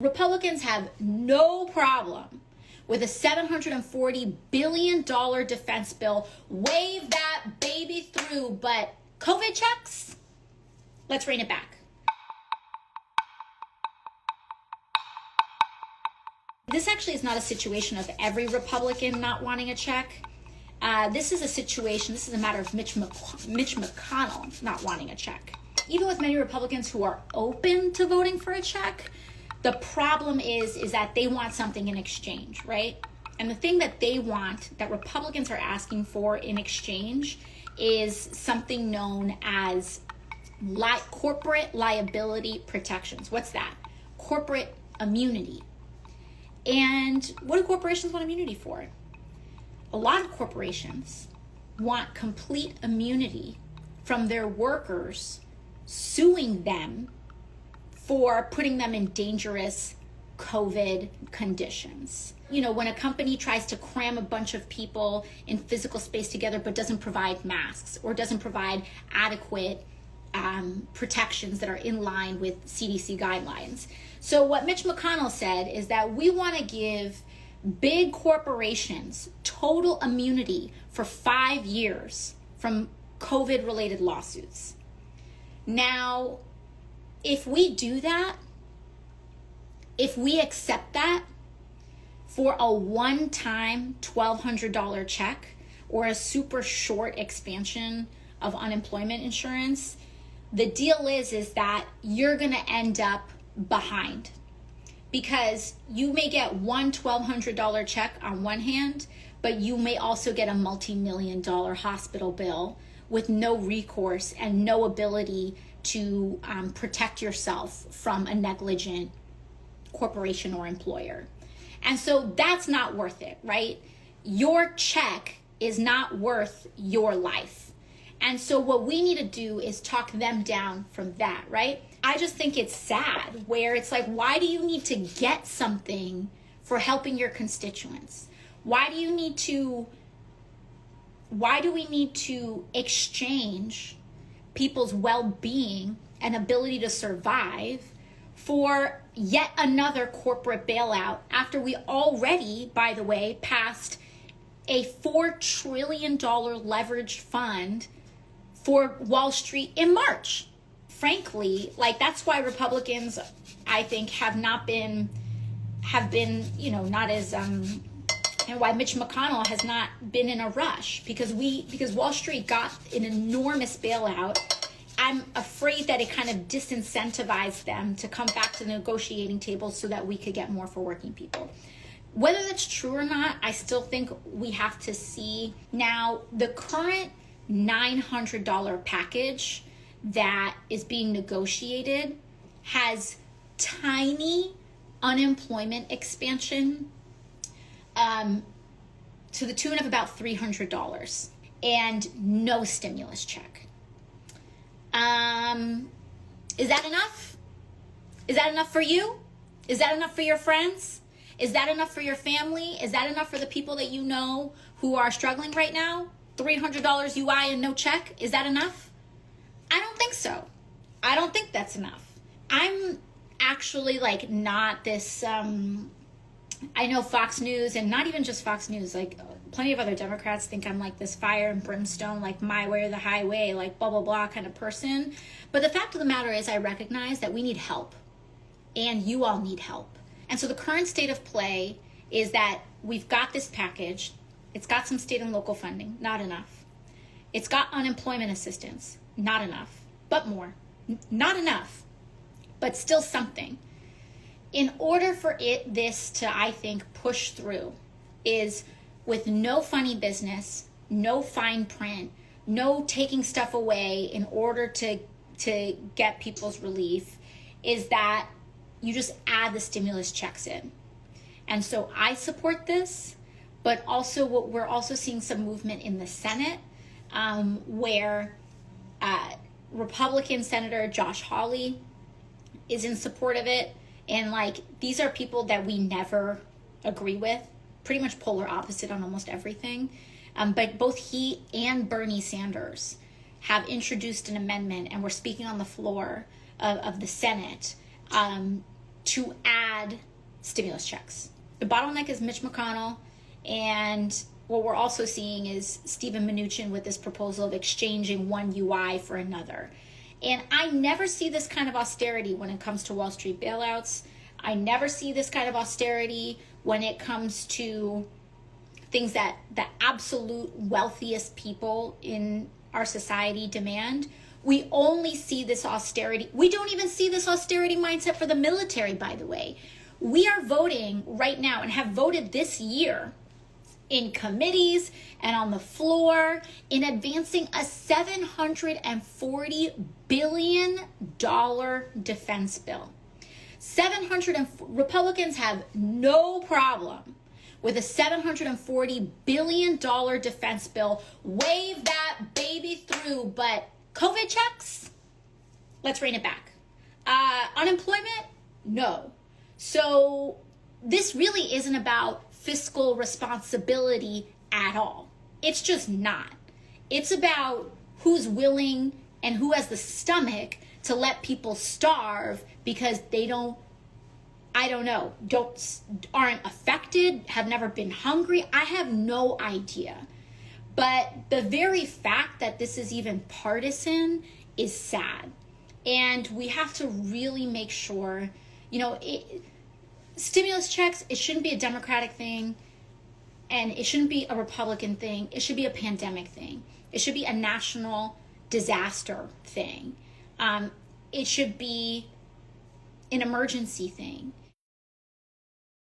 Republicans have no problem with a $740 billion defense bill. Wave that baby through, but COVID checks? Let's rein it back. This actually is not a situation of every Republican not wanting a check. This is a matter of Mitch McConnell not wanting a check. Even with many Republicans who are open to voting for a check, the problem is that they want something in exchange, right? And the thing that they want, that Republicans are asking for in exchange, is something known as corporate liability protections. What's that? Corporate immunity. And what do corporations want immunity for? A lot of corporations want complete immunity from their workers suing them for putting them in dangerous COVID conditions. You know, when a company tries to cram a bunch of people in physical space together but doesn't provide masks or doesn't provide adequate protections that are in line with CDC guidelines. So what Mitch McConnell said is that we want to give big corporations total immunity for 5 years from COVID-related lawsuits. Now, if we do that, if we accept that for a one-time $1,200 check or a super short expansion of unemployment insurance, the deal is that you're going to end up behind, because you may get one $1,200 check on one hand, but you may also get a multi-million-dollar hospital bill with no recourse and no ability to protect yourself from a negligent corporation or employer. And so that's not worth it, right? Your check is not worth your life. And so what we need to do is talk them down from that, right? I just think it's sad where it's like, why do you need to get something for helping your constituents? Why do we need to exchange people's well-being and ability to survive for yet another corporate bailout after we already, by the way, passed a $4 trillion leveraged fund for Wall Street in March? Frankly, like, that's why Republicans, I think, have been, not as, and why Mitch McConnell has not been in a rush, because Wall Street got an enormous bailout. I'm afraid that it kind of disincentivized them to come back to the negotiating table so that we could get more for working people. Whether that's true or not, I still think we have to see. Now, the current $900 package that is being negotiated has tiny unemployment expansion to the tune of about $300 and no stimulus check. Is that enough? Is that enough for you? Is that enough for your friends? Is that enough for your family? Is that enough for the people that you know who are struggling right now? $300 UI and no check? Is that enough? I don't think so. I don't think that's enough. I'm actually not this, I know Fox News, and not even just Fox News, plenty of other Democrats think I'm like this fire and brimstone, like my way or the highway, like blah, blah, blah kind of person. But the fact of the matter is I recognize that we need help, and you all need help. And so the current state of play is that we've got this package. It's got some state and local funding, not enough. It's got unemployment assistance, not enough, but more. Not enough, but still something. In order for this to, I think, push through, is with no funny business, no fine print, no taking stuff away in order to get people's relief, is that you just add the stimulus checks in. And so I support this, but also we're also seeing some movement in the Senate where Republican Senator Josh Hawley is in support of it. And these are people that we never agree with, pretty much polar opposite on almost everything. But both he and Bernie Sanders have introduced an amendment, and we're speaking on the floor of the Senate, to add stimulus checks. The bottleneck is Mitch McConnell, and what we're also seeing is Steven Mnuchin with this proposal of exchanging one UI for another. And I never see this kind of austerity when it comes to Wall Street bailouts. I never see this kind of austerity when it comes to things that the absolute wealthiest people in our society demand. We only see this austerity. We don't even see this austerity mindset for the military, by the way. We are voting right now and have voted this year in committees and on the floor in advancing a $740 billion defense bill. Republicans have no problem with a $740 billion defense bill. Wave that baby through, but COVID checks? Let's rein it back. Unemployment? No. So this really isn't about fiscal responsibility at all. It's just not. It's about who's willing and who has the stomach to let people starve because they aren't affected, have never been hungry. I have no idea. But the very fact that this is even partisan is sad. And we have to really make sure, stimulus checks, it shouldn't be a Democratic thing, and it shouldn't be a Republican thing. It should be a pandemic thing. It should be a national disaster thing. It should be an emergency thing.